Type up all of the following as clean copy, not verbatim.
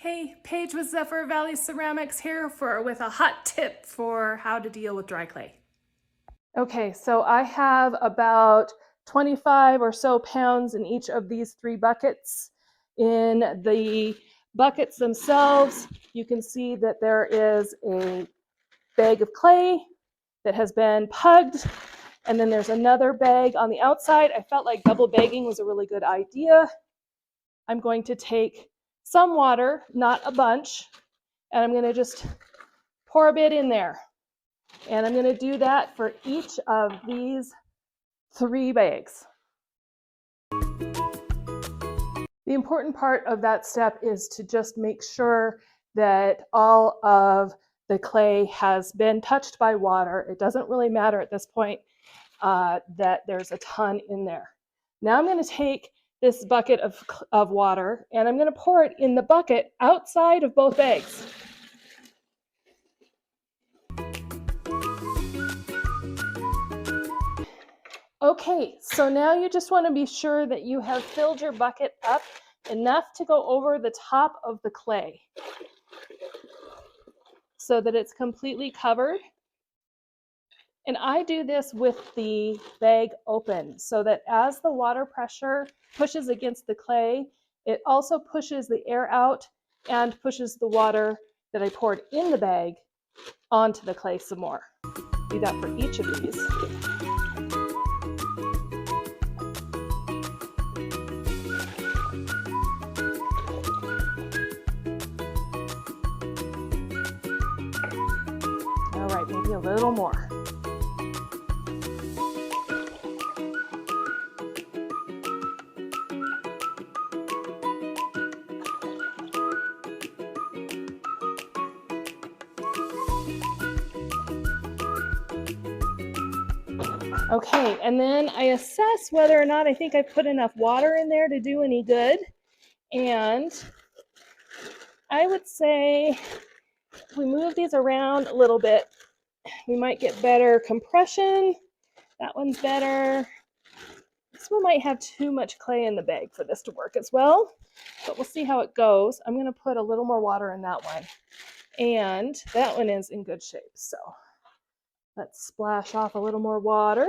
Hey, Paige with Zephyr Valley Ceramics here with a hot tip for how to deal with dry clay. Okay, so I have about 25 or so pounds in each of these 3 buckets. In the buckets themselves, you can see that there is a bag of clay that has been pugged, and then there's another bag on the outside. I felt like double bagging was a really good idea. I'm going to take some water, not a bunch, and I'm going to just pour a bit in there. And I'm going to do that for each of these 3 bags. The important part of that step is to just make sure that all of the clay has been touched by water. It doesn't really matter at this point that there's a ton in there. Now I'm going to take this bucket of water and I'm going to pour it in the bucket outside of both bags. Okay, so now you just want to be sure that you have filled your bucket up enough to go over the top of the clay so that it's completely covered. And I do this with the bag open so that as the water pressure pushes against the clay, it also pushes the air out and pushes the water that I poured in the bag onto the clay some more. Do that for each of these. All right, maybe a little more. Okay, and then I assess whether or not I think I put enough water in there to do any good. And I would say if we move these around a little bit, we might get better compression. That one's better. This one might have too much clay in the bag for this to work as well, but we'll see how it goes. I'm going to put a little more water in that one. And that one is in good shape, so let's splash off a little more water.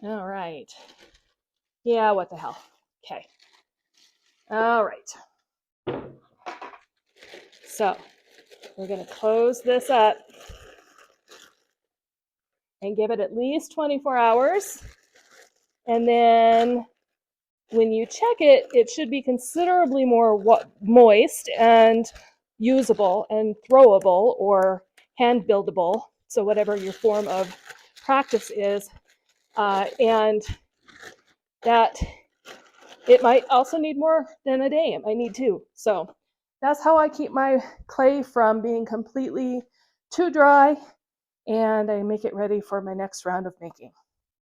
All right. Yeah, what the hell. Okay. All right. So we're going to close this up and give it at least 24 hours. And then when you check it, it should be considerably more moist and usable and throwable or hand buildable. So whatever your form of practice is. And that it might also need more than a day. It might need 2. So that's how I keep my clay from being completely too dry, and I make it ready for my next round of making.